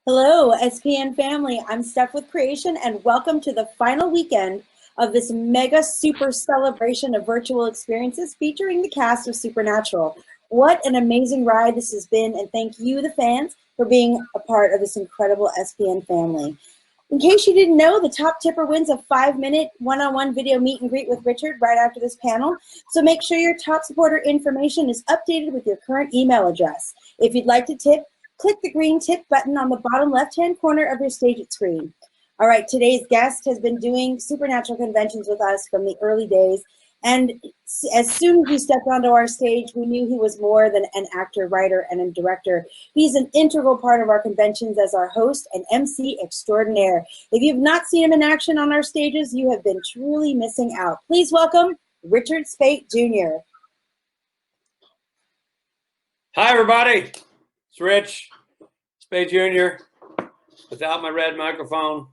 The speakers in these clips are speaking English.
Hello, SPN family. I'm Steph with Creation, and welcome to the final weekend of this mega super celebration of virtual experiences featuring the cast of Supernatural. What an amazing ride this has been, and thank you, the fans, for being a part of this incredible SPN family. In case you didn't know, the top tipper wins a 5-minute one-on-one video meet and greet with Richard right after this panel. So make sure your top supporter information is updated with your current email address. If you'd like to tip, click the green tip button on the bottom left-hand corner of your Stageit screen. All right, today's guest has been doing Supernatural conventions with us from the early days, and as soon as he stepped onto our stage, we knew he was more than an actor, writer, and a director. He's an integral part of our conventions as our host and MC extraordinaire. If you've not seen him in action on our stages, you have been truly missing out. Please welcome Richard Speight Jr. Hi, everybody. It's Rich Speight Jr. without my red microphone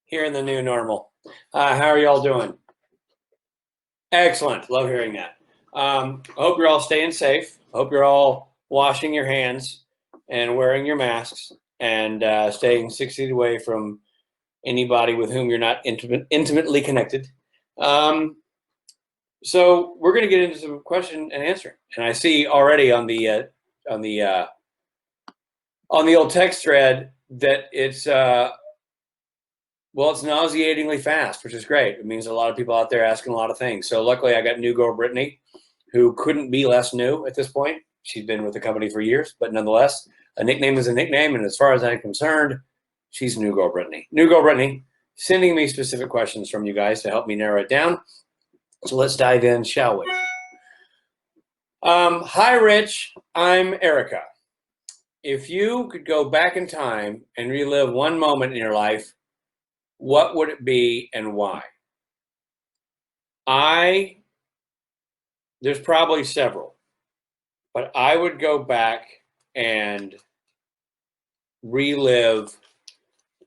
here in the new normal. How are y'all doing? Excellent. Love hearing that. I hope you're all staying safe. I hope you're all washing your hands and wearing your masks and staying 6 feet away from anybody with whom you're not intimately connected. So we're going to get into some question and answer. And I see already on the old text thread that it's it's nauseatingly fast, which is great. It means a lot of people out there asking a lot of things. So luckily I got new girl Brittany, who couldn't be less new at this point. She's been with the company for years, but nonetheless, a nickname is a nickname. And as far as I'm concerned, she's new girl Brittany. New girl Brittany, sending me specific questions from you guys to help me narrow it down. So let's dive in, shall we? Hi, Rich. I'm Erica. If you could go back in time and relive one moment in your life, what would it be and why? There's probably several, but I would go back and relive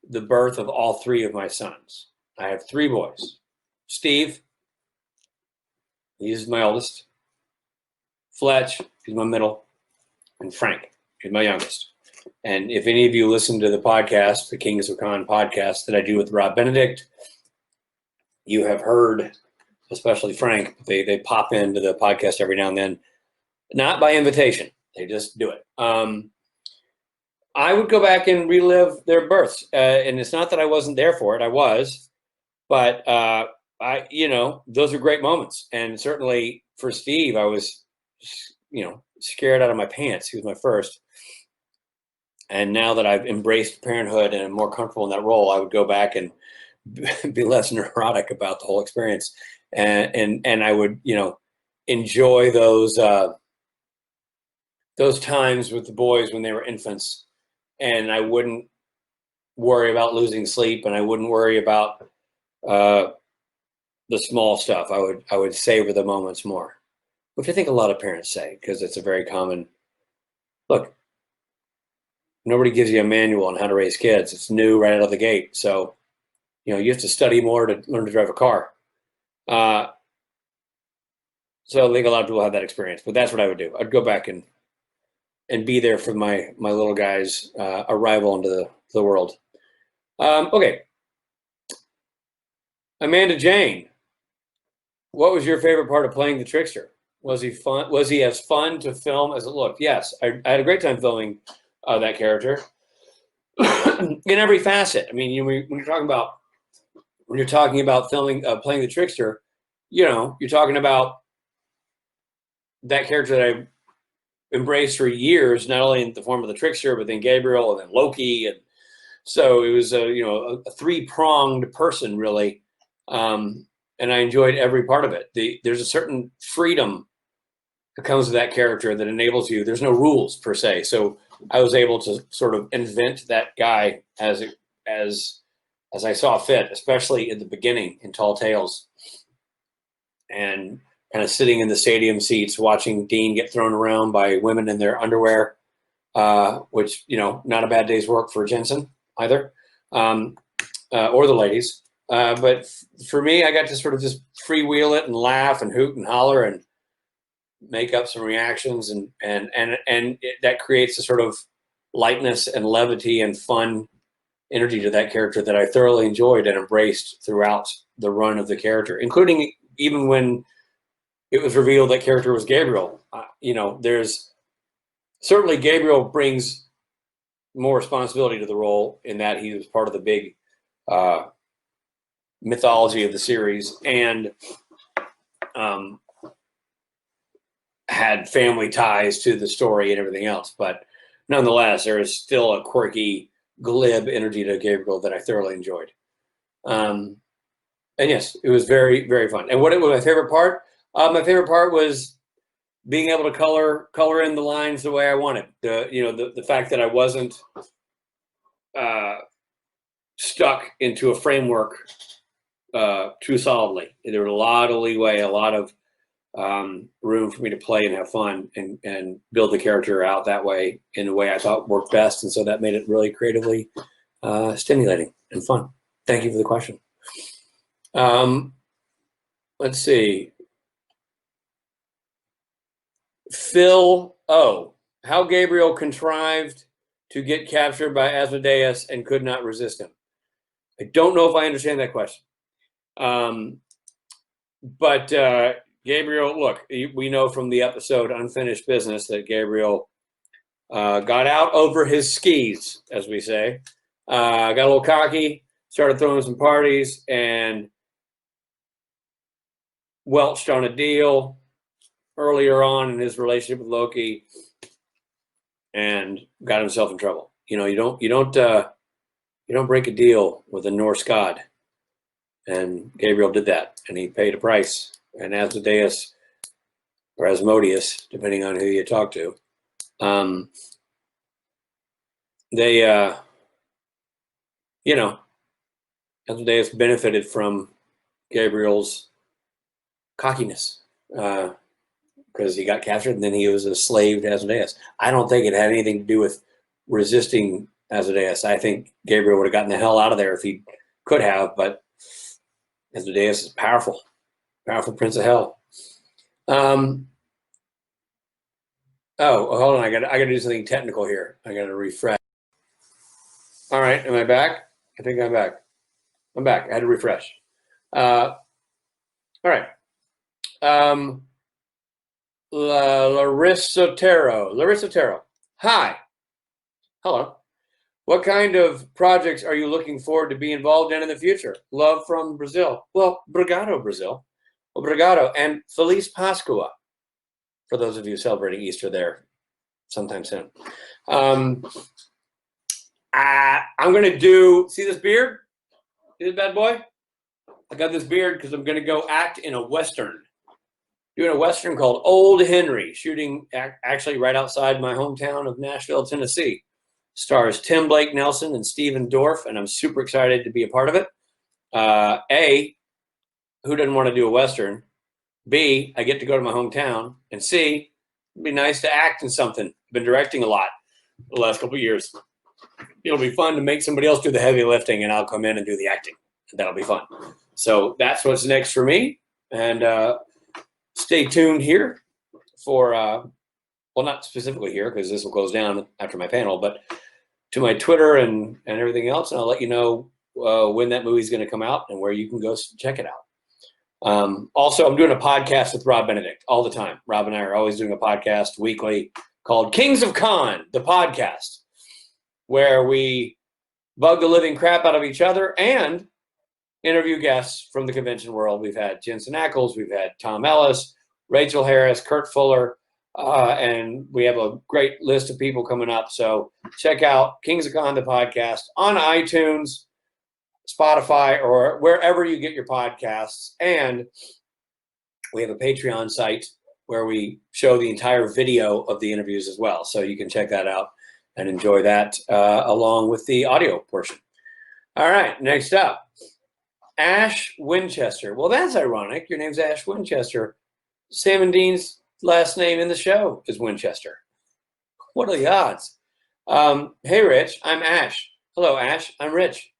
the birth of all three of my sons. I have three boys. Steve, he's my oldest. Fletch, he's my middle. And Frank, he's my youngest. And if any of you listen to the podcast, the Kings of Con podcast that I do with Rob Benedict, you have heard, especially Frank, they pop into the podcast every now and then, not by invitation. They just do it. I would go back and relive their births. And it's not that I wasn't there for it. I was. But, those are great moments. And certainly for Steve, I was, scared out of my pants. He was my first. And now that I've embraced parenthood and I'm more comfortable in that role, I would go back and be less neurotic about the whole experience. And I would, enjoy those times with the boys when they were infants. And I wouldn't worry about losing sleep, and I wouldn't worry about the small stuff. I would savor the moments more, which I think a lot of parents say, because it's a very common look. Nobody gives you a manual on how to raise kids. It's new right out of the gate. So, you have to study more to learn to drive a car. So I think a lot of people have that experience, but that's what I would do. I'd go back and be there for my little guy's arrival into the world. Okay. Amanda Jane, what was your favorite part of playing the Trickster? Was he fun? Was he as fun to film as it looked? Yes, I had a great time filming that character in every facet. I mean, when you're talking about filming, playing the Trickster, you're talking about that character that I embraced for years, not only in the form of the Trickster, but then Gabriel and then Loki. And so it was a three-pronged person, really. And I enjoyed every part of it. There's a certain freedom that comes with that character that enables you. There's no rules per se. So I was able to sort of invent that guy as I saw fit, especially in the beginning in Tall Tales, and kind of sitting in the stadium seats watching Dean get thrown around by women in their underwear, which, not a bad day's work for Jensen either, or the ladies. But for me, I got to sort of just freewheel it and laugh and hoot and holler and make up some reactions, and that creates a sort of lightness and levity and fun energy to that character that I thoroughly enjoyed and embraced throughout the run of the character, including even when it was revealed that character was Gabriel. There's certainly Gabriel brings more responsibility to the role in that he was part of the big mythology of the series and had family ties to the story and everything else. But nonetheless, there is still a quirky, glib energy to Gabriel that I thoroughly enjoyed. And yes, it was very, very fun. And what was my favorite part? My favorite part was being able to color in the lines the way I wanted. The fact that I wasn't stuck into a framework too solidly. There was a lot of leeway, a lot of room for me to play and have fun and build the character out that way in a way I thought worked best. And so that made it really creatively stimulating and fun. Thank you for the question. Let's see. Phil O. How Gabriel contrived to get captured by Asmodeus and could not resist him. I don't know if I understand that question. But Gabriel, look, we know from the episode Unfinished Business that Gabriel got out over his skis, as we say, got a little cocky, started throwing some parties, and welched on a deal earlier on in his relationship with Loki, and got himself in trouble. You don't break a deal with a Norse god, and Gabriel did that, and he paid a price. And Asmodeus, or Asmodeus, depending on who you talk to, Asmodeus benefited from Gabriel's cockiness because he got captured and then he was a slave to Asmodeus. I don't think it had anything to do with resisting Asmodeus. I think Gabriel would have gotten the hell out of there if he could have, but Asmodeus is powerful prince of hell. Oh, hold on. I got to do something technical here. I got to refresh. All right. Am I back? I think I'm back. I'm back. I had to refresh. All right. Larissa Otero. Hi. Hello. What kind of projects are you looking forward to be involved in the future? Love from Brazil. Well, obrigado, Brazil. Obrigado. And Feliz Pascua, for those of you celebrating Easter there sometime soon. I'm going to see this beard? See this bad boy? I got this beard because I'm going to go act in a Western. Doing a Western called Old Henry, shooting actually right outside my hometown of Nashville, Tennessee. Stars Tim Blake Nelson and Stephen Dorff, and I'm super excited to be a part of it. A, who doesn't want to do a Western? B, I get to go to my hometown. And C, it'd be nice to act in something. I've been directing a lot the last couple of years. It'll be fun to make somebody else do the heavy lifting, and I'll come in and do the acting. That'll be fun. So that's what's next for me. And stay tuned here for, well, not specifically here because this will close down after my panel, but to my Twitter and everything else. And I'll let you know when that movie is going to come out and where you can go check it out. Also, I'm doing a podcast with Rob Benedict all the time. Rob and I are always doing a podcast weekly called Kings of Con, the podcast, where we bug the living crap out of each other and interview guests from the convention world. We've had Jensen Ackles, we've had Tom Ellis, Rachel Harris, Kurt Fuller, and we have a great list of people coming up. So check out Kings of Con, the podcast, on iTunes, Spotify, or wherever you get your podcasts. And we have a Patreon site where we show the entire video of the interviews as well. So you can check that out and enjoy that along with the audio portion. All right, next up, Ash Winchester. Well, that's ironic. Your name's Ash Winchester. Sam and Dean's last name in the show is Winchester. What are the odds? Hey, Rich, I'm Ash. Hello, Ash. I'm Rich.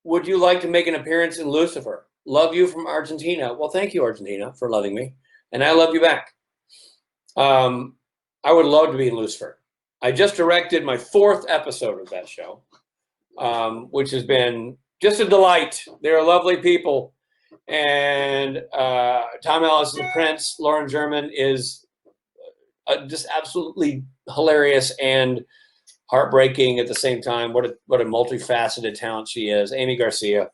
Would you like to make an appearance in Lucifer? Love you from Argentina. Well, thank you, Argentina, for loving me. And I love you back. I would love to be in Lucifer. I just directed my 4th episode of that show, which has been just a delight. They're lovely people. And Tom Ellis is the Prince. Lauren German is just absolutely hilarious and heartbreaking at the same time. What a multifaceted talent she is. Amy Garcia,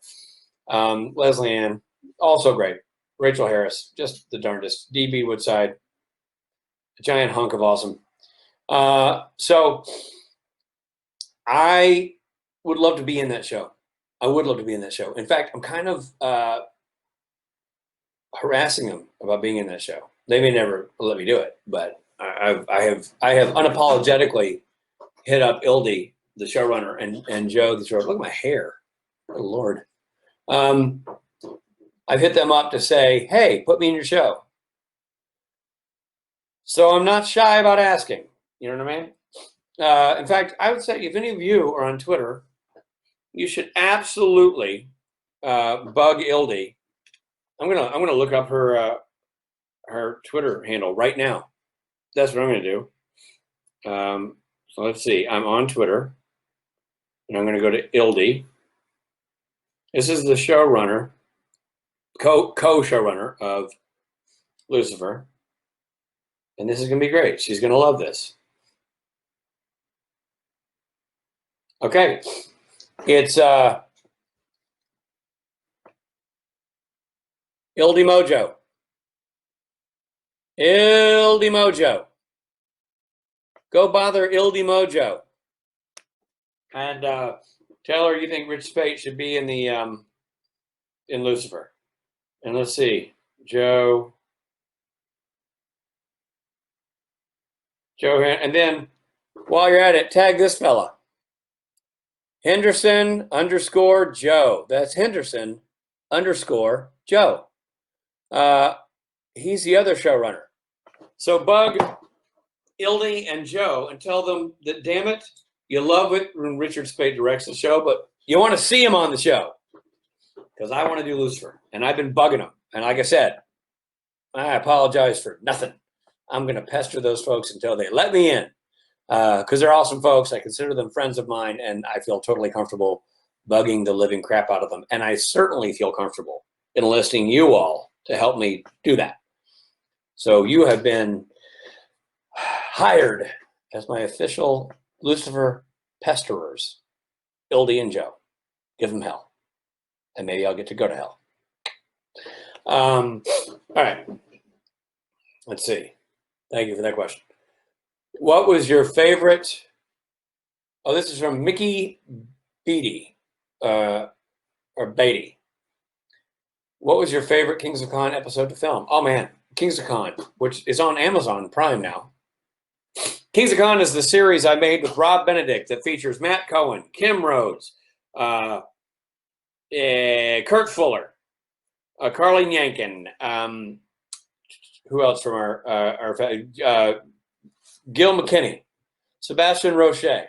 Leslie Ann, also great. Rachel Harris, just the darndest. DB Woodside, a giant hunk of awesome. So I would love to be in that show. I would love to be in that show. In fact, I'm kind of harassing them about being in that show. They may never let me do it, but I have unapologetically hit up Ildy, the showrunner, and Joe, the showrunner. Look at my hair. Oh, Lord. I've hit them up to say, hey, put me in your show. So I'm not shy about asking. You know what I mean? In fact, I would say if any of you are on Twitter, you should absolutely bug Ildy. I'm gonna look up her Twitter handle right now. That's what I'm gonna do. So let's see. I'm on Twitter, and I'm gonna go to Ildy. This is the showrunner, co-showrunner of Lucifer, and this is gonna be great. She's gonna love this. Okay, it's Ildy Mojo. Ildy Mojo. Go bother Ildy Mojo. And tell her you think Richard Speight should be in the in Lucifer. And let's see. Joe, and then while you're at it, tag this fella. Henderson_Joe. That's Henderson_Joe. He's the other showrunner. So bug Ildy and Joe and tell them that, damn it, you love it when Richard Speight directs the show, but you want to see him on the show. Because I want to do Lucifer. And I've been bugging him. And like I said, I apologize for nothing. I'm going to pester those folks until they let me in. Because they're awesome folks. I consider them friends of mine, and I feel totally comfortable bugging the living crap out of them. And I certainly feel comfortable enlisting you all to help me do that. So you have been hired as my official Lucifer pesterers, Ildy and Joe. Give them hell. And maybe I'll get to go to hell. All right. Let's see. Thank you for that question. What was your favorite? Oh, this is from Mickey Beatty, or Beatty. What was your favorite Kings of Con episode to film? Oh, man. Kings of Con, which is on Amazon Prime now. Kings of Con is the series I made with Rob Benedict that features Matt Cohen, Kim Rhodes, Kurt Fuller, Carlene Yankin, who else from our Gil McKinney, Sebastian Roche. Did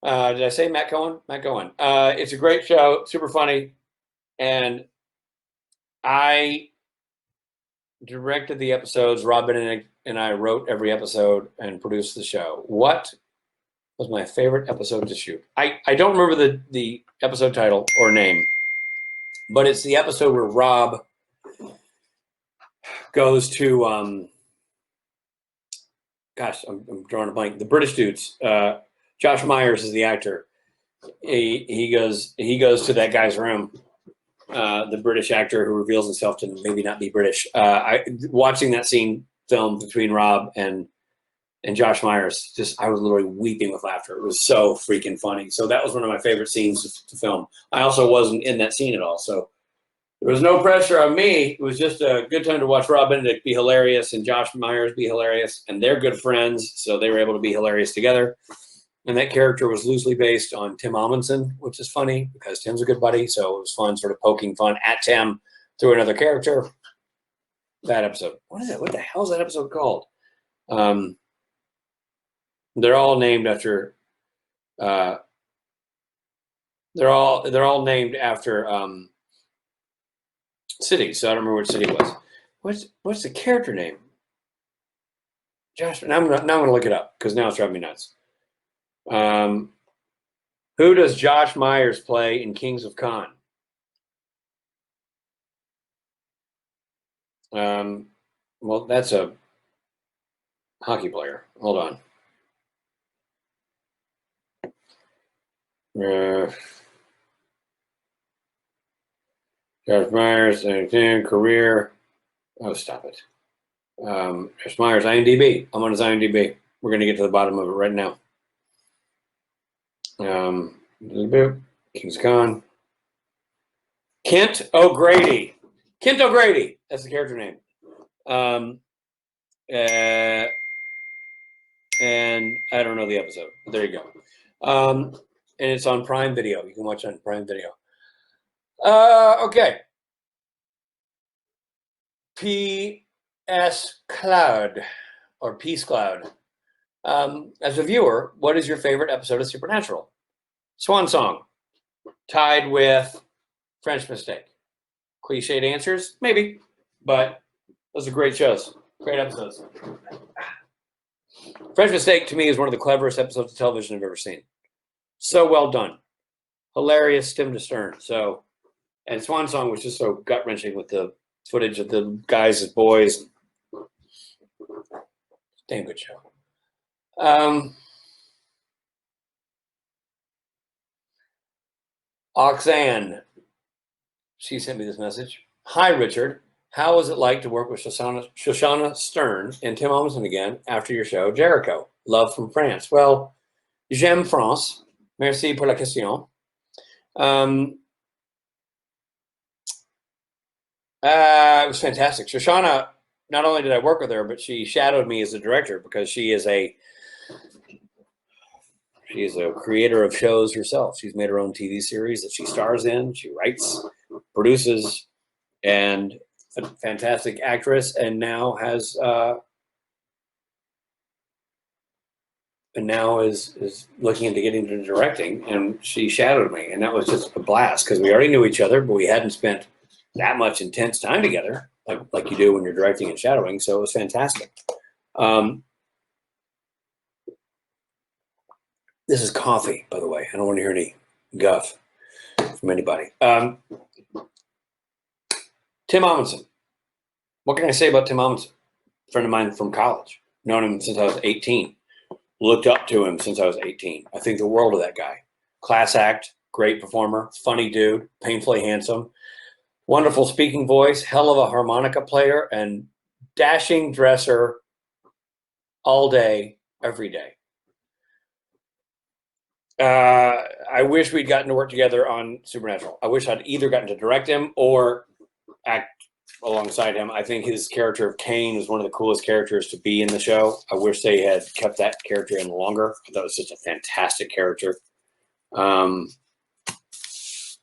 I say Matt Cohen? Matt Cohen. It's a great show, super funny, and I directed the episodes. Rob Benedict and I wrote every episode and produced the show. What was my favorite episode to shoot? I don't remember the episode title or name, but it's the episode where Rob goes to gosh, I'm drawing a blank. The British dudes. Josh Myers is the actor. He goes to that guy's room. The British actor who reveals himself to maybe not be British. Watching that scene filmed between Rob and Josh Myers, I was literally weeping with laughter. It was so freaking funny. So that was one of my favorite scenes to film. I also wasn't in that scene at all, so there was no pressure on me. It was just a good time to watch Rob Benedict be hilarious and Josh Myers be hilarious, and they're good friends, so they were able to be hilarious together. And that character was loosely based on Tim Amundsen, which is funny because Tim's a good buddy, so it was fun sort of poking fun at Tim through another character. That episode. What is it? What the hell is that episode called? They're all named after they're all named after cities, so I don't remember which city it was. What's the character name? Josh, now I'm gonna look it up because now it's driving me nuts. Who does Josh Myers play in Kings of Con? Well, that's a hockey player. Hold on. Josh Myers, career. Oh, stop it. Josh Myers, IMDb. I'm on his IMDb. We're going to get to the bottom of it right now. King's Con. Kent O'Grady. Kent O'Grady. That's the character name. And I don't know the episode. There you go. And it's on Prime Video. You can watch it on Prime Video. Okay. P.S. Cloud or Peace Cloud. As a viewer, what is your favorite episode of Supernatural? Swan Song, tied with French Mistake. Cliched answers? Maybe, but those are great shows, great episodes. French Mistake, to me, is one of the cleverest episodes of television I've ever seen. So well done. Hilarious, stem to stern. So, and Swan Song was just so gut-wrenching with the footage of the guys as boys. Damn good show. Oxanne, she sent me this message. Hi, Richard. How was it like to work with Shoshana Stern and Tim Omsen again after your show, Jericho? Love from France. Well, j'aime France. Merci pour la question. It was fantastic. Shoshana, not only did I work with her, but she shadowed me as a director because she is a creator of shows herself. She's made her own TV series that she stars in. She writes, produces, and a fantastic actress, and now has is looking into getting into directing. And she shadowed me, and that was just a blast because we already knew each other, but we hadn't spent that much intense time together like you do when you're directing and shadowing. So it was fantastic. This is coffee, by the way. I don't want to hear any guff from anybody. Tim Omsen. What can I say about Tim Omsen? A friend of mine from college. Known him since I was 18. Looked up to him since I was 18. I think the world of that guy. Class act, great performer, funny dude, painfully handsome, wonderful speaking voice, hell of a harmonica player, and dashing dresser all day, every day. I wish we'd gotten to work together on Supernatural. I wish I'd either gotten to direct him or act alongside him. I think his character of Kane was one of the coolest characters to be in the show. I wish they had kept that character in longer. I thought it was such a fantastic character.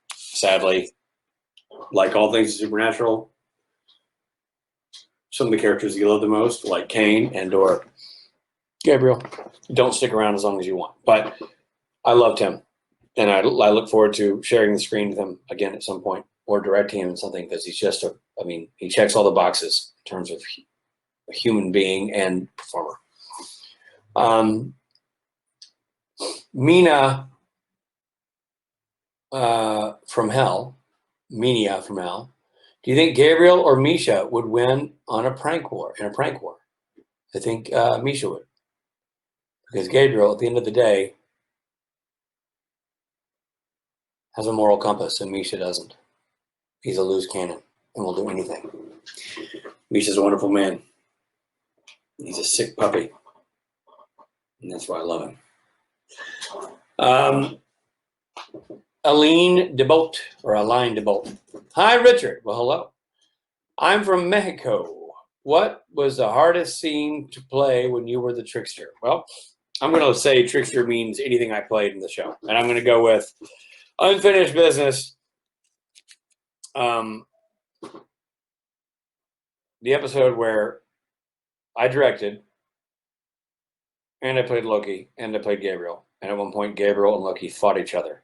Sadly, like all things Supernatural, some of the characters you love the most, like Kane and or Gabriel, don't stick around as long as you want. But I loved him, and I look forward to sharing the screen with him again at some point, or directing him in something, because he's just he checks all the boxes in terms of a human being and performer. Mina from Hell, Minia from Hell. Do you think Gabriel or Misha would win on a prank war? In a prank war, I think Misha would, because Gabriel, at the end of the day, has a moral compass, and Misha doesn't. He's a loose cannon and will do anything. Misha's a wonderful man. He's a sick puppy, and that's why I love him. Aline DeBolt, or Aline DeBolt. Hi, Richard. Well, hello. I'm from Mexico. What was the hardest scene to play when you were the Trickster? Well, I'm going to say Trickster means anything I played in the show, and I'm going to go with Unfinished Business. The episode where I directed, and I played Loki, and I played Gabriel. And at one point, Gabriel and Loki fought each other,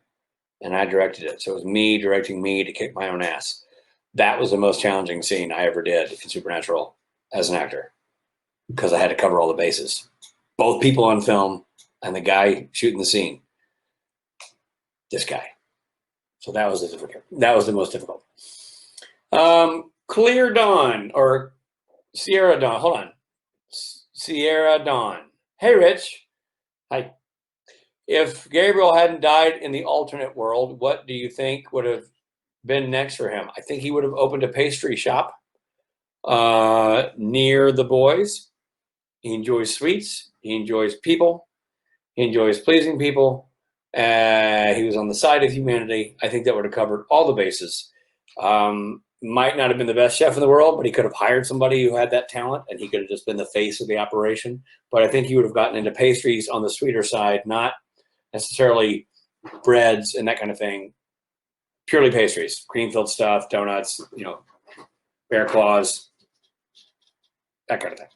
and I directed it. So it was me directing me to kick my own ass. That was the most challenging scene I ever did in Supernatural as an actor. because I had to cover all the bases. Both people on film and the guy shooting the scene. This guy. So that was the most difficult. Clear Dawn or Sierra Dawn. Hold on. Sierra Dawn. Hey, Rich. Hi. If Gabriel hadn't died in the alternate world, what do you think would have been next for him? I think he would have opened a pastry shop near the boys. He enjoys sweets. He enjoys people. He enjoys pleasing people. He was on the side of humanity. I think that would have covered all the bases. Might not have been the best chef in the world, but he could have hired somebody who had that talent, and he could have just been the face of the operation. But I think he would have gotten into pastries on the sweeter side, not necessarily breads and that kind of thing. Purely pastries, cream-filled stuff, donuts, bear claws, that kind of thing.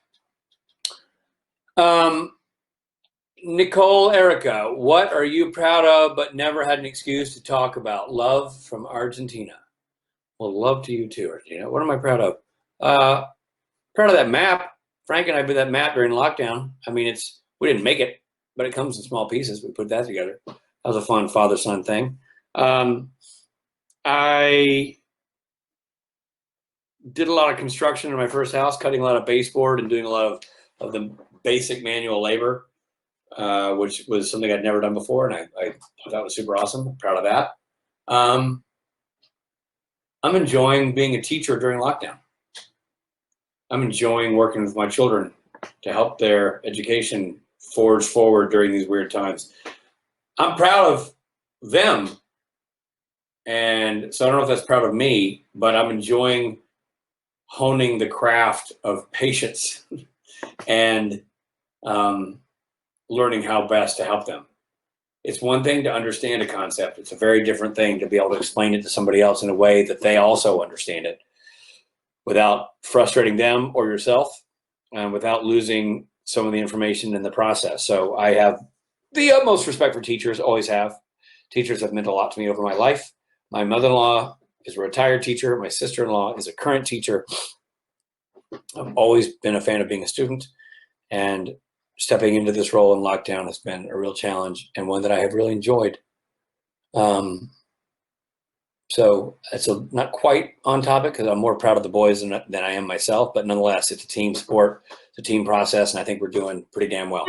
Nicole Erica, what are you proud of but never had an excuse to talk about? Love from Argentina. Well, love to you too, Argentina. What am I proud of? Proud of that map. Frank and I did that map during lockdown. I mean, we didn't make it, but it comes in small pieces. We put that together. That was a fun father-son thing. I did a lot of construction in my first house, cutting a lot of baseboard and doing a lot of the basic manual labor, which was something I'd never done before, and I thought that was super awesome. I'm proud of that. I'm enjoying being a teacher during lockdown. I'm enjoying working with my children to help their education forge forward during these weird times. I'm proud of them. And so I don't know if that's proud of me, but I'm enjoying honing the craft of patience and learning how best to help them. It's one thing to understand a concept. It's a very different thing to be able to explain it to somebody else in a way that they also understand it without frustrating them or yourself and without losing some of the information in the process. So I have the utmost respect for teachers, always have. Teachers have meant a lot to me over my life. My mother-in-law is a retired teacher. My sister-in-law is a current teacher. I've always been a fan of being a student, and stepping into this role in lockdown has been a real challenge and one that I have really enjoyed. So it's not quite on topic because I'm more proud of the boys than I am myself, but nonetheless, it's a team sport, it's a team process, and I think we're doing pretty damn well.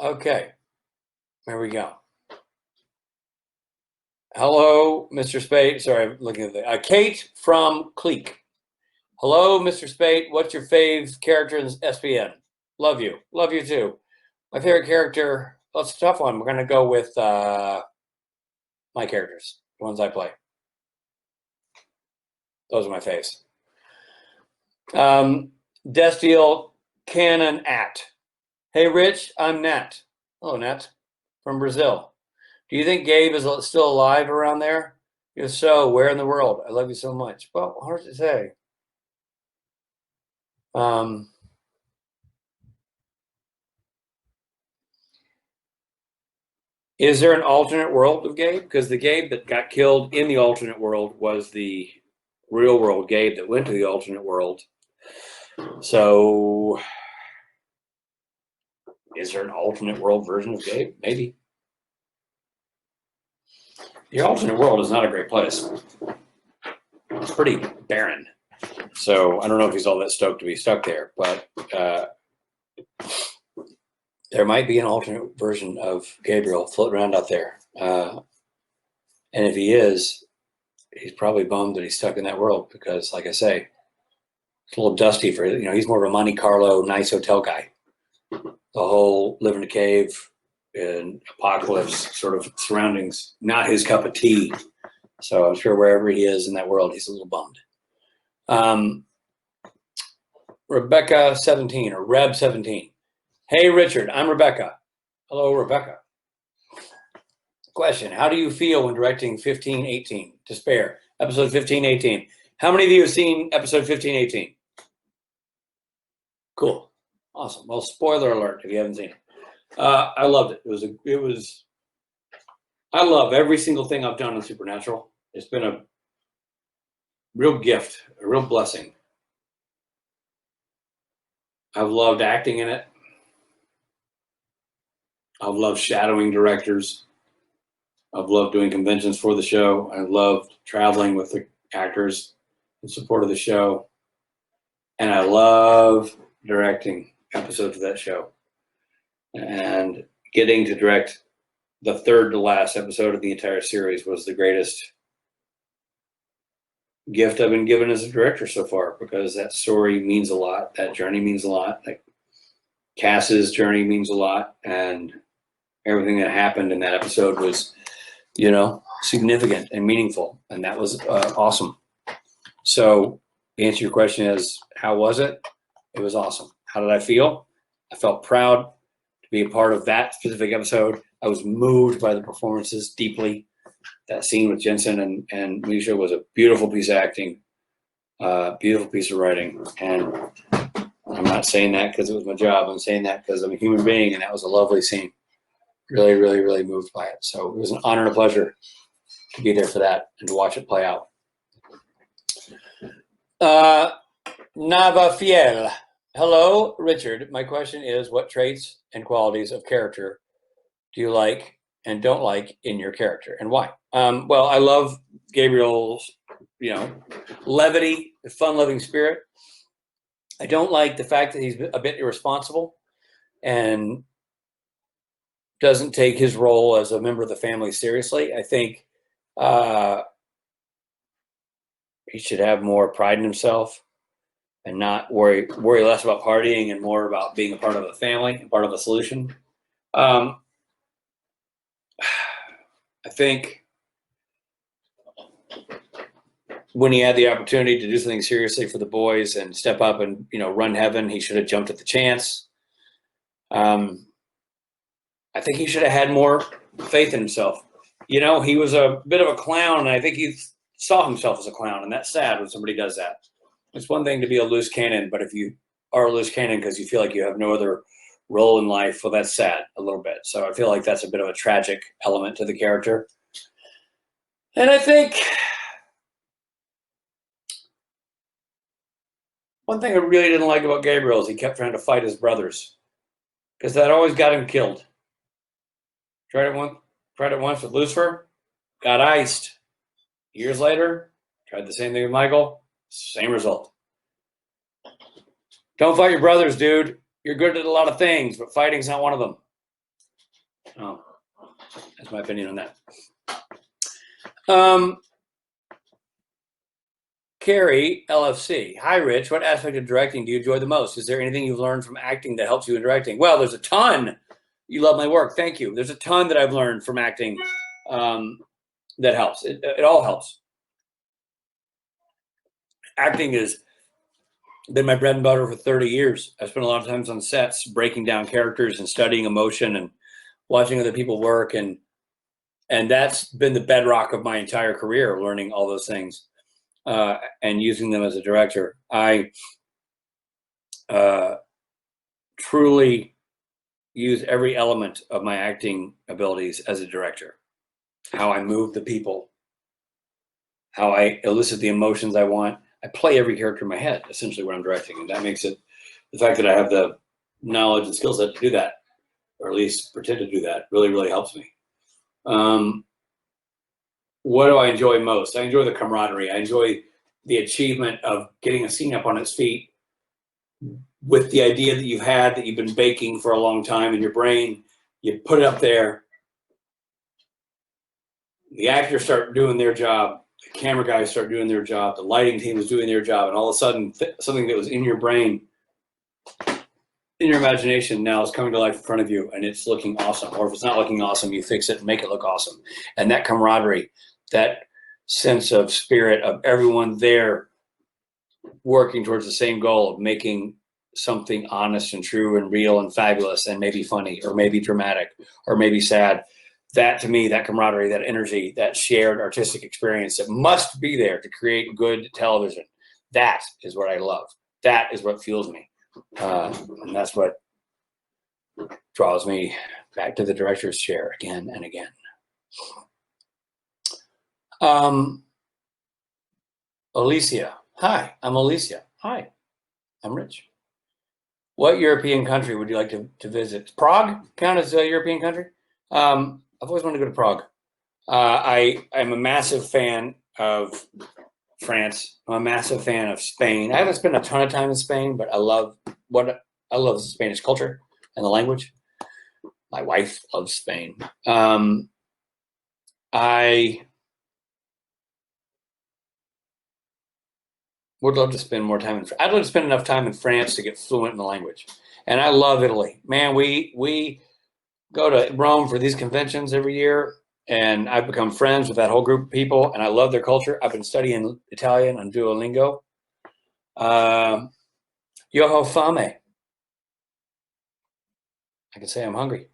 Okay, there we go. Hello, Mr. Speight. Sorry, I'm looking at the Kate from Cleek. Hello, Mr. Speight. What's your fave character in SPN? Love you. Love you too. My favorite character, well, it's a tough one. We're going to go with my characters, the ones I play. Those are my faves. Destiel Cannon at. Hey, Rich, I'm Nat. Hello, Nat, from Brazil. Do you think Gabe is still alive around there? If so, where in the world? I love you so much. Well, hard to say. Is there an alternate world of Gabe? Because the Gabe that got killed in the alternate world was the real world Gabe that went to the alternate world. So, is there an alternate world version of Gabe? Maybe. The alternate world is not a great place. It's pretty barren. So I don't know if he's all that stoked to be stuck there, but there might be an alternate version of Gabriel floating around out there. And if he is, he's probably bummed that he's stuck in that world because, like I say, it's a little dusty for, he's more of a Monte Carlo nice hotel guy. The whole live in a cave and apocalypse sort of surroundings, not his cup of tea. So I'm sure wherever he is in that world, he's a little bummed. Rebecca 17 or Reb 17. Hey, Richard, I'm Rebecca. Hello, Rebecca. Question, how do you feel when directing 1518? Despair, episode 1518. How many of you have seen episode 1518? Cool. Awesome. Well, spoiler alert if you haven't seen it. I loved it. I love every single thing I've done in Supernatural. It's been a real gift, a real blessing. I've loved acting in it. I've loved shadowing directors. I've loved doing conventions for the show. I loved traveling with the actors in support of the show. And I love directing episodes of that show. And getting to direct the third to last episode of the entire series was the greatest gift I've been given as a director so far, because that story means a lot. That journey means a lot. Like Cass's journey means a lot. And everything that happened in that episode was, you know, significant and meaningful. And that was awesome. So the answer to your question is, how was it? It was awesome. How did I feel? I felt proud to be a part of that specific episode. I was moved by the performances deeply. That scene with Jensen and Misha was a beautiful piece of acting, beautiful piece of writing. And I'm not saying that because it was my job. I'm saying that because I'm a human being, and that was a lovely scene. Really, really, really moved by it. So it was an honor and a pleasure to be there for that and to watch it play out. Nava Fiel. Hello, Richard. My question is, what traits and qualities of character do you like and don't like in your character, and why? Well, I love Gabriel's, you know, levity, fun-loving spirit. I don't like the fact that he's a bit irresponsible and doesn't take his role as a member of the family seriously. I think he should have more pride in himself and not worry less about partying and more about being a part of a family, part of a solution. I think when he had the opportunity to do something seriously for the boys and step up and, you know, run heaven, he should have jumped at the chance. I think he should have had more faith in himself. You know, he was a bit of a clown, and I think he saw himself as a clown, and that's sad when somebody does that. It's one thing to be a loose cannon, but if you are a loose cannon because you feel like you have no other role in life, well, that's sad a little bit. So I feel like that's a bit of a tragic element to the character. And I think one thing I really didn't like about Gabriel is he kept trying to fight his brothers, because that always got him killed. Tried it once with Lucifer, got iced. Years later, tried the same thing with Michael, same result. Don't fight your brothers, dude. You're good at a lot of things, but fighting's not one of them. Oh, that's my opinion on that. Carrie, LFC. Hi, Rich. What aspect of directing do you enjoy the most? Is there anything you've learned from acting that helps you in directing? Well, there's a ton. You love my work. Thank you. There's a ton that I've learned from acting that helps. It all helps. Acting has been my bread and butter for 30 years. I spent a lot of times on sets breaking down characters and studying emotion and watching other people work. And that's been the bedrock of my entire career, learning all those things and using them as a director. I truly use every element of my acting abilities as a director. How I move the people, how I elicit the emotions I want. I play every character in my head, essentially, when I'm directing. And that makes it, the fact that I have the knowledge and skill set to do that, or at least pretend to do that, really, really helps me. What do I enjoy most? I enjoy the camaraderie. I enjoy the achievement of getting a scene up on its feet with the idea that you've been baking for a long time in your brain. You put it up there. The actors start doing their job. The camera guys start doing their job. The lighting team is doing their job. And all of a sudden, something that was in your brain, in your imagination, now is coming to life in front of you, and it's looking awesome. Or if it's not looking awesome, you fix it and make it look awesome. And that camaraderie, that sense of spirit of everyone there working towards the same goal of making something honest and true and real and fabulous and maybe funny or maybe dramatic or maybe sad. That, to me, that camaraderie, that energy, that shared artistic experience that must be there to create good television, that is what I love. That is what fuels me. And that's what draws me back to the director's chair again and again. Alicia. Hi, I'm Alicia. Hi, I'm Rich. What European country would you like to visit? Prague count as a European country? I've always wanted to go to Prague. I'm a massive fan of France. I'm a massive fan of Spain. I haven't spent a ton of time in Spain, but I love the Spanish culture and the language. My wife loves Spain. I would love to spend more time I'd love to spend enough time in France to get fluent in the language. And I love Italy. Man, we go to Rome for these conventions every year, and I've become friends with that whole group of people, and I love their culture. I've been studying Italian on Duolingo. Yo ho fame. I can say I'm hungry.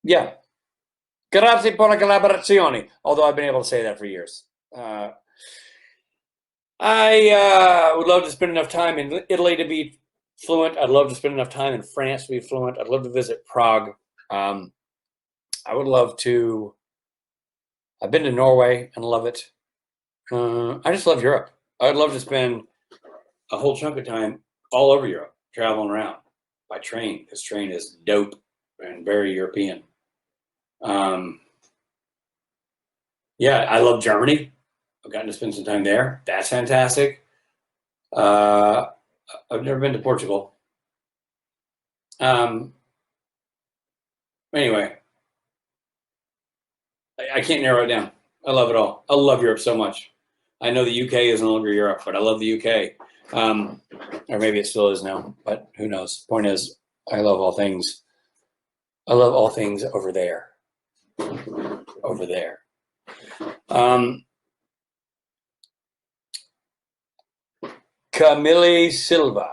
Yeah. Grazie per la collaborazione. Although I've been able to say that for years. I would love to spend enough time in Italy to be fluent. I'd love to spend enough time in France to be fluent. I'd love to visit Prague. I would love to. I've been to Norway and love it. I just love Europe. I'd love to spend a whole chunk of time all over Europe, traveling around by train, because train is dope and very European. Yeah, I love Germany. I've gotten to spend some time there. That's fantastic. I've never been to Portugal. Anyway, I can't narrow it down. I love it all. I love Europe so much. I know the UK is no longer Europe, but I love the UK. Or maybe it still is now, but who knows? Point is, I love all things. I love all things over there. Over there. Camille Silva.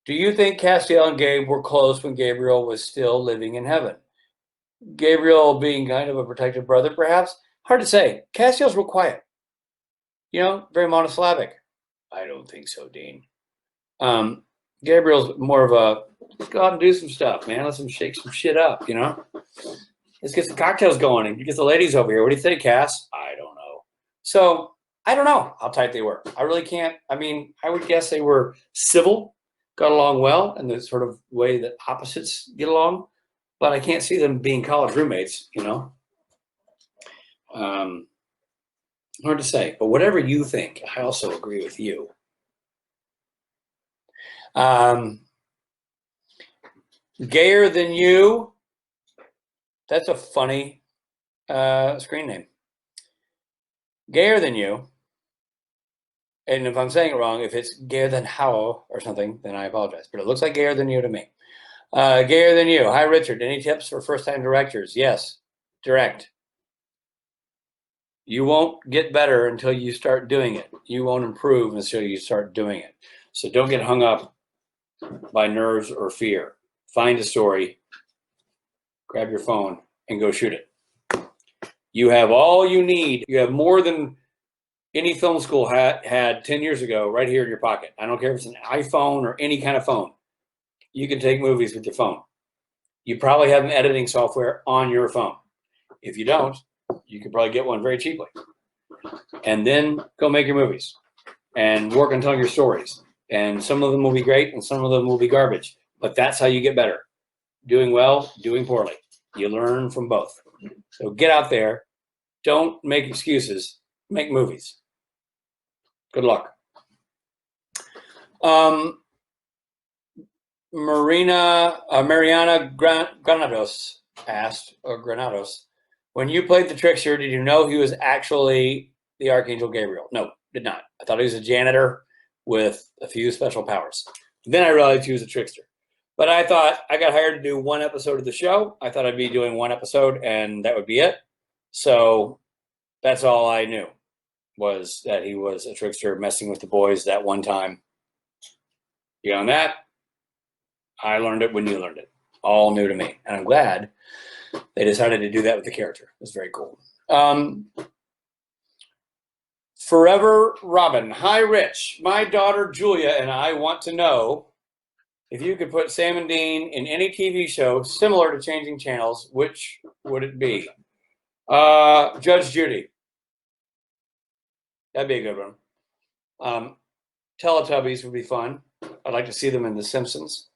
Do you think Castiel and Gabe were close when Gabriel was still living in heaven? Gabriel being kind of a protective brother, perhaps? Hard to say. Castiel's real quiet. Very monosyllabic. I don't think so, Dean. Gabriel's more of a, let's go out and do some stuff, man. Let's shake some shit up, Let's get some cocktails going and get the ladies over here. What do you think, Cass? I don't know. So I don't know how tight they were. I really can't. I mean, I would guess they were civil, got along well, in the sort of way that opposites get along. But I can't see them being college roommates, Hard to say. But whatever you think, I also agree with you. Gayer Than You. That's a funny screen name. Gayer Than You. And if I'm saying it wrong, if it's Gayer Than How or something, then I apologize. But it looks like Gayer Than You to me. Gayer Than You. Hi, Richard. Any tips for first-time directors? Yes. Direct. You won't get better until you start doing it. You won't improve until you start doing it. So don't get hung up by nerves or fear. Find a story, grab your phone, and go shoot it. You have all you need. You have more than any film school had 10 years ago right here in your pocket. I don't care if it's an iPhone or any kind of phone. You can take movies with your phone. You probably have an editing software on your phone. If you don't, you can probably get one very cheaply. And then go make your movies and work on telling your stories. And some of them will be great and some of them will be garbage. But that's how you get better. Doing well, doing poorly. You learn from both. So get out there. Don't make excuses. Make movies. Good luck. Mariana Granados asked, or Granados, when you played the Trickster, did you know he was actually the Archangel Gabriel? No, did not. I thought he was a janitor with a few special powers. Then I realized he was a trickster. But I thought I got hired to do one episode of the show. I thought I'd be doing one episode and that would be it. So that's all I knew, was that he was a trickster messing with the boys that one time. Beyond that, I learned it when you learned it. All new to me. And I'm glad they decided to do that with the character. It was very cool. Forever Robin. Hi, Rich. My daughter Julia and I want to know if you could put Sam and Dean in any TV show similar to Changing Channels, which would it be? Judge Judy. That'd be a good one. Teletubbies would be fun. I'd like to see them in The Simpsons.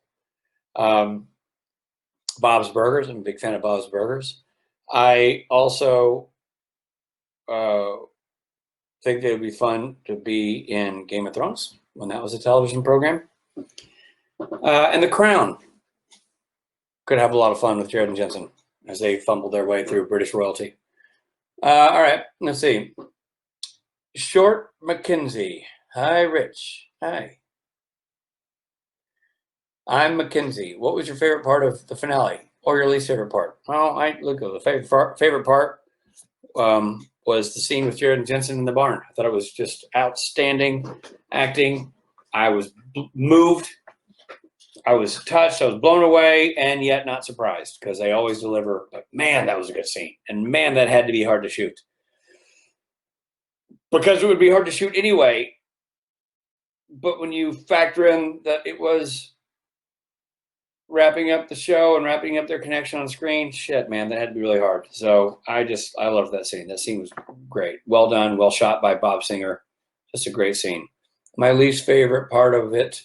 Bob's Burgers. I'm a big fan of Bob's Burgers. I also think it would be fun to be in Game of Thrones when that was a television program. And The Crown. Could have a lot of fun with Jared and Jensen as they fumble their way through British royalty. All right, let's see. Short McKinsey. Hi, Rich. Hi. I'm Mackenzie. What was your favorite part of the finale, or your least favorite part? Well, I look at the favorite part was the scene with Jared and Jensen in the barn. I thought it was just outstanding acting. I was moved. I was touched. I was blown away, and yet not surprised because they always deliver. But man, that was a good scene, and man, that had to be hard to shoot because it would be hard to shoot anyway. But when you factor in that it was wrapping up the show and wrapping up their connection on screen, shit, man, that had to be really hard. So I loved that scene. That scene was great. Well done, well shot by Bob Singer. Just a great scene. My least favorite part of the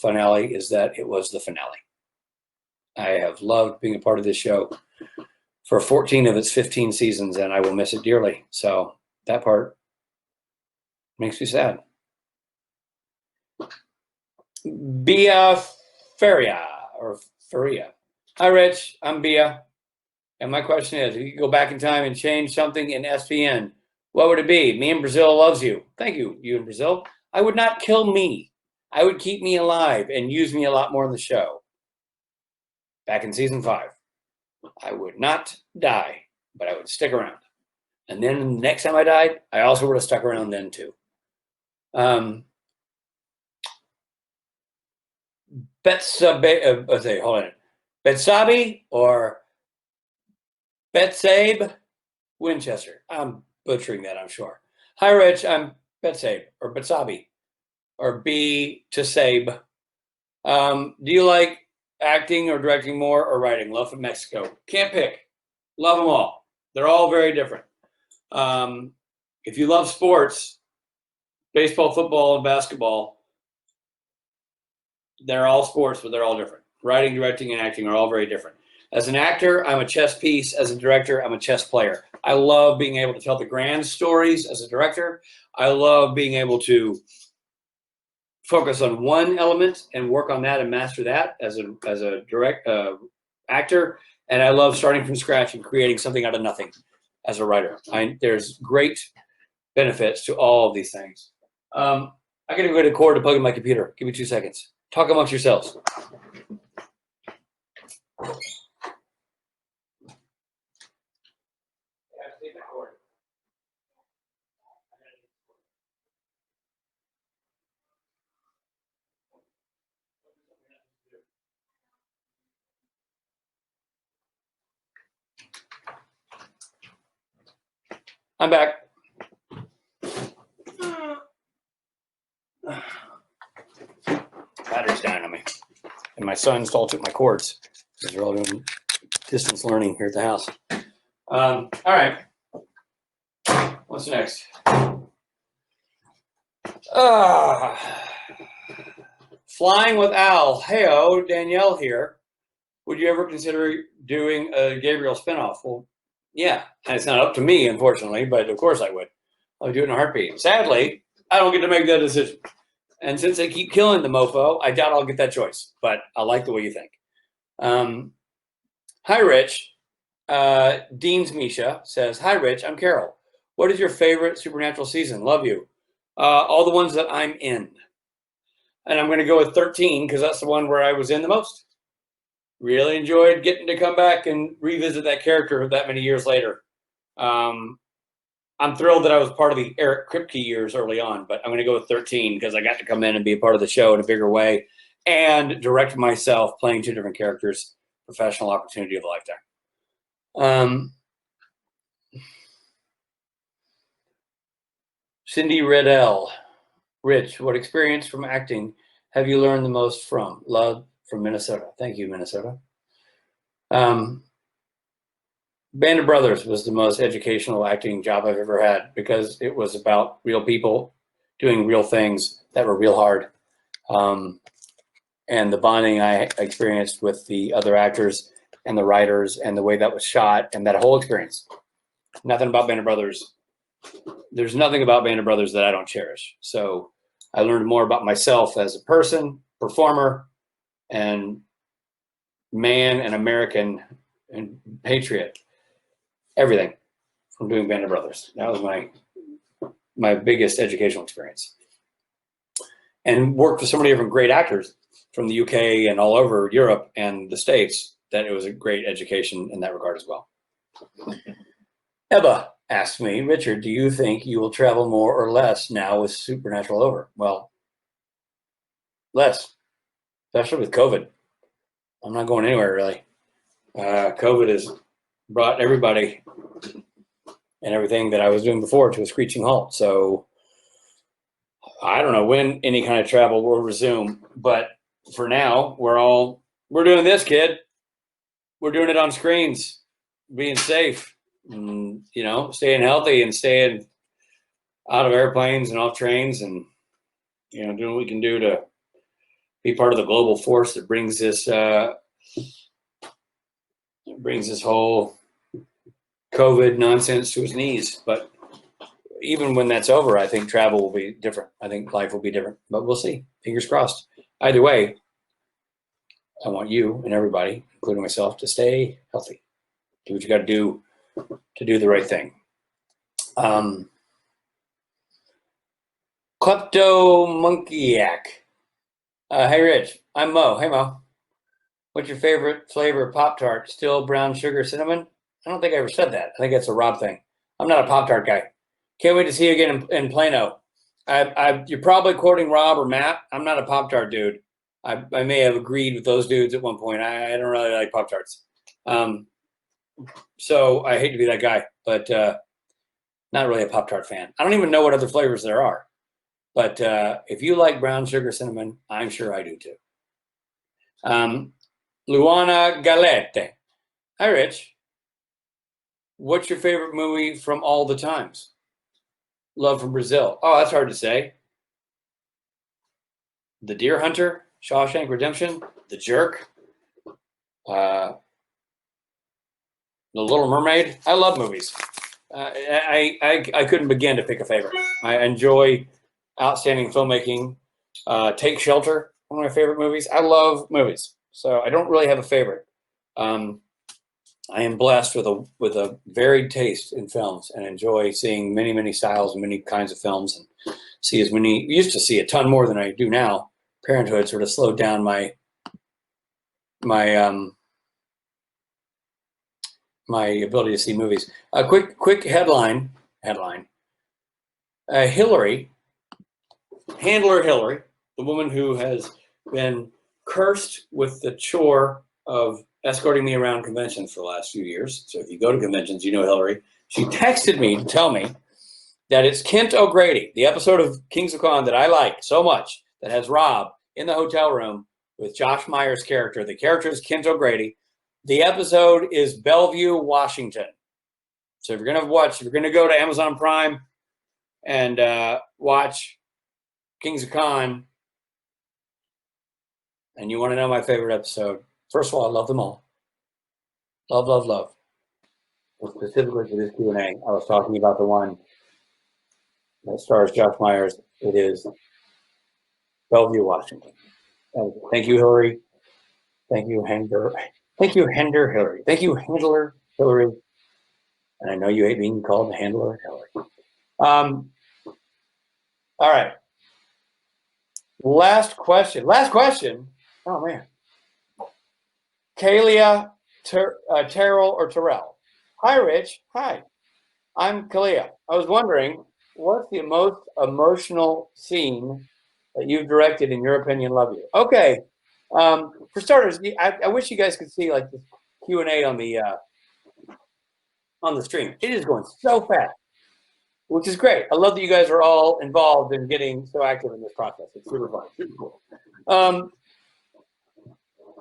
finale is that it was the finale. I have loved being a part of this show for 14 of its 15 seasons, and I will miss it dearly. So that part makes me sad. Bia Faria. Hi, Rich. I'm Bia. And my question is, if you could go back in time and change something in SPN, what would it be? Me in Brazil loves you. Thank you, you in Brazil. I would not kill me. I would keep me alive and use me a lot more in the show. Back in season 5. I would not die, but I would stick around. And then the next time I died, I also would have stuck around then too. Betsabe or Betsabe Winchester. I'm butchering that, I'm sure. Hi, Rich. I'm Betsabe or Betsabe or B to Sabe. Do you like acting or directing more or writing? Love from Mexico. Can't pick. Love them all. They're all very different. If you love sports, baseball, football, and basketball, they're all sports, but they're all different. Writing, directing, and acting are all very different. As an actor, I'm a chess piece. As a director, I'm a chess player. I love being able to tell the grand stories as a director. I love being able to focus on one element and work on that and master that as a direct actor. And I love starting from scratch and creating something out of nothing as a writer. There's great benefits to all of these things. I gotta go to the cord to plug in my computer. Give me 2 seconds. Talk amongst yourselves. I'm back. Battery's dying on me. And my sons all took my cords because they're all doing distance learning here at the house. All right. What's next? Flying with Al. Heyo, Danielle here. Would you ever consider doing a Gabriel spinoff? Well, yeah. And it's not up to me, unfortunately, but of course I would. I would do it in a heartbeat. Sadly, I don't get to make that decision. And since they keep killing the mofo, I doubt I'll get that choice. But I like the way you think. Hi, Rich. Dean's Misha says, hi, Rich. I'm Carol. What is your favorite Supernatural season? Love you. All the ones that I'm in. And I'm going to go with 13 because that's the one where I was in the most. Really enjoyed getting to come back and revisit that character that many years later. I'm thrilled that I was part of the Eric Kripke years early on, but I'm going to go with 13 because I got to come in and be a part of the show in a bigger way and direct myself playing 2 different characters. Professional opportunity of a lifetime. Cindy Riddell. Rich, what experience from acting have you learned the most from? Love from Minnesota. Thank you, Minnesota. Band of Brothers was the most educational acting job I've ever had because it was about real people doing real things that were real hard. And the bonding I experienced with the other actors and the writers and the way that was shot and that whole experience. Nothing about Band of Brothers. There's nothing about Band of Brothers that I don't cherish. So I learned more about myself as a person, performer, and man and American and patriot. Everything from doing Band of Brothers. That was my biggest educational experience. And worked with so many different great actors from the UK and all over Europe and the States that it was a great education in that regard as well. Ebba asked me, Richard, do you think you will travel more or less now with Supernatural over? Well, less, especially with COVID. I'm not going anywhere really. COVID has brought everybody and everything that I was doing before to a screeching halt. So I don't know when any kind of travel will resume, but for now, we're doing this, kid. We're doing it on screens, being safe, and, staying healthy and staying out of airplanes and off trains and, doing what we can do to be part of the global force that brings this whole COVID nonsense to its knees. But even when that's over, I think travel will be different. I think life will be different, but we'll see. Fingers crossed. Either way, I want you and everybody, including myself, to stay healthy. Do what you got to do the right thing. Kleptomoniac. Hey, Rich. I'm Mo. Hey, Mo. What's your favorite flavor of Pop-Tart? Still brown sugar cinnamon? I don't think I ever said that. I think that's a Rob thing. I'm not a Pop-Tart guy. Can't wait to see you again in Plano. You're probably quoting Rob or Matt. I'm not a Pop-Tart dude. I may have agreed with those dudes at one point. I don't really like Pop-Tarts. So I hate to be that guy, but not really a Pop-Tart fan. I don't even know what other flavors there are. But if you like brown sugar cinnamon, I'm sure I do too. Luana Galete. Hi, Rich. What's your favorite movie from all the times? Love from Brazil. Oh, that's hard to say. The Deer Hunter, Shawshank Redemption, The Jerk, The Little Mermaid. I love movies. I couldn't begin to pick a favorite. I enjoy outstanding filmmaking. Take Shelter, one of my favorite movies. I love movies, so I don't really have a favorite. I am blessed with a varied taste in films and enjoy seeing many, many styles and many kinds of films and see as many. Used to see a ton more than I do now. Parenthood sort of slowed down my ability to see movies. A quick headline. Hillary, Handler Hillary, the woman who has been cursed with the chore of escorting me around conventions for the last few years. So if you go to conventions, you know Hillary. She texted me to tell me that it's Kent O'Grady, the episode of Kings of Con that I like so much, that has Rob in the hotel room with Josh Meyer's character. The character is Kent O'Grady. The episode is Bellevue, Washington. So if you're going to go to Amazon Prime and watch Kings of Con, and you want to know my favorite episode, first of all, I love them all. Love, love, love. Well, specifically for this Q&A, I was talking about the one that stars Josh Myers. It is Bellevue, Washington. Thank you, Hillary. Thank you, Handler. Thank you, Hillary. Thank you, Handler Hillary. And I know you hate being called the Handler Hillary. All right. Last question. Oh, man. Kalia Terrell or Terrell. Hi, Rich. Hi. I'm Kalia. I was wondering, what's the most emotional scene that you've directed, in your opinion? Love you. Okay. For starters, I wish you guys could see like this Q&A on the stream. It is going so fast, which is great. I love that you guys are all involved in getting so active in this process. It's super fun, super cool.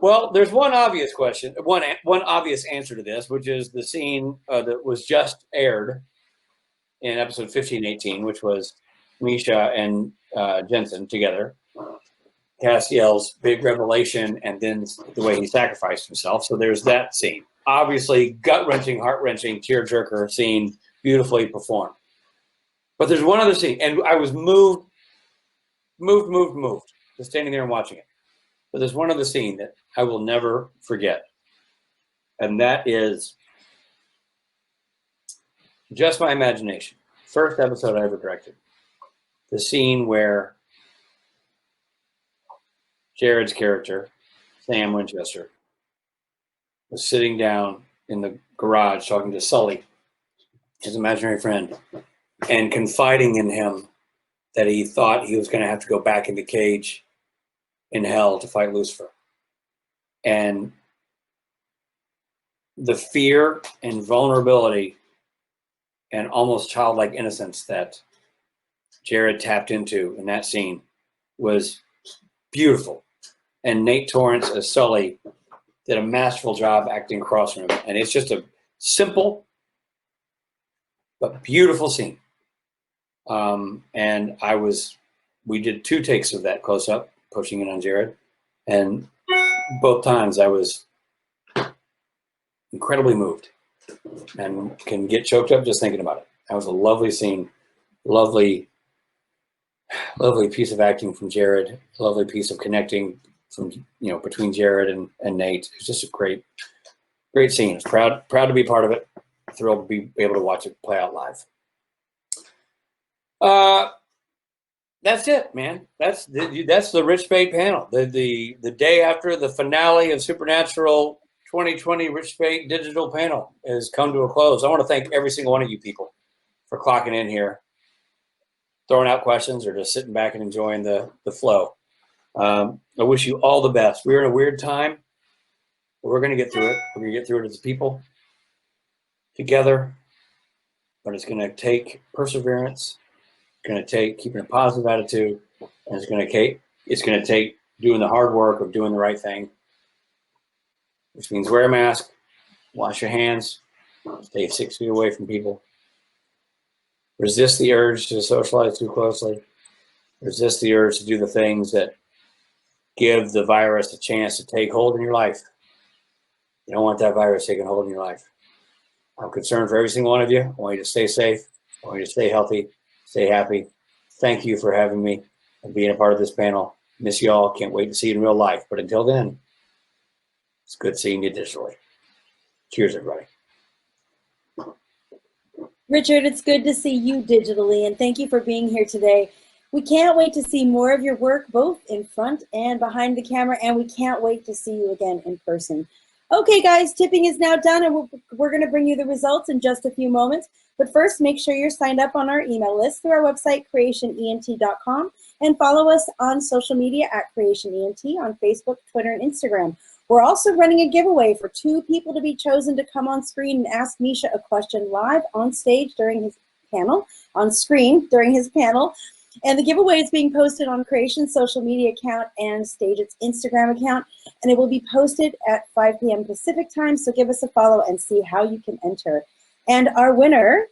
Well, there's one obvious question, one obvious answer to this, which is the scene that was just aired in episode 15-18, which was Misha and Jensen together. Castiel's big revelation, and then the way he sacrificed himself. So there's that scene. Obviously, gut-wrenching, heart-wrenching, tear-jerker scene, beautifully performed. But there's one other scene, and I was moved, just standing there and watching it. But there's one other scene that I will never forget, and that is just my imagination. First episode I ever directed. The scene where Jared's character, Sam Winchester, was sitting down in the garage talking to Sully, his imaginary friend, and confiding in him that he thought he was going to have to go back in the cage in hell to fight Lucifer. And the fear and vulnerability and almost childlike innocence that Jared tapped into in that scene was beautiful. And Nate Torrance as Sully did a masterful job acting across from him. And it's just a simple but beautiful scene. And we did 2 takes of that close up, pushing in on Jared. And both times I was incredibly moved and can get choked up just thinking about it. That was a lovely scene, lovely piece of acting from Jared, lovely piece of connecting from, between Jared and Nate. It's just a great scene. Proud to be part of it. Thrilled to be able to watch it play out live. That's it, man. That's the Rich Speight panel. The day after the finale of Supernatural 2020 Rich Speight digital panel has come to a close. I want to thank every single one of you people for clocking in here, throwing out questions, or just sitting back and enjoying the flow. I wish you all the best. We're in a weird time, but we're going to get through it. We're going to get through it as a people together, but it's going to take perseverance. It's going to take keeping a positive attitude, and it's going to take doing the hard work of doing the right thing, which means wear a mask, wash your hands, stay 6 feet away from people, resist the urge to socialize too closely, resist the urge to do the things that give the virus a chance to take hold in your life. You don't want that virus taking hold in your life. I'm concerned for every single one of you. I want you to stay safe. I want you to stay healthy, stay happy. Thank you for having me and being a part of this panel. Miss you all. Can't wait to see you in real life. But until then, it's good seeing you digitally. Cheers, everybody. Richard, it's good to see you digitally, and thank you for being here today. We can't wait to see more of your work, both in front and behind the camera, and we can't wait to see you again in person. Okay, guys, tipping is now done, and we're going to bring you the results in just a few moments. But first, make sure you're signed up on our email list through our website, creationent.com, and follow us on social media at creationent on Facebook, Twitter, and Instagram. We're also running a giveaway for 2 people to be chosen to come on screen and ask Misha a question live on stage during his panel, on screen during his panel. And the giveaway is being posted on Creation's social media account and Stageit's Instagram account, and it will be posted at 5 p.m. Pacific time, so give us a follow and see how you can enter. And our winner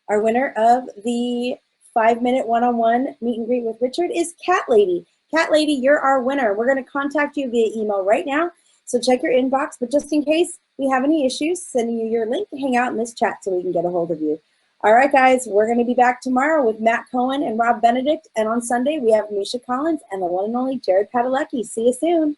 of the 5-minute one-on-one meet and greet with Richard is Cat Lady. Cat Lady, you're our winner. We're going to contact you via email right now, so check your inbox. But just in case we have any issues, sending you your link to hang out in this chat so we can get a hold of you. All right, guys, we're going to be back tomorrow with Matt Cohen and Rob Benedict. And on Sunday, we have Misha Collins and the one and only Jared Padalecki. See you soon.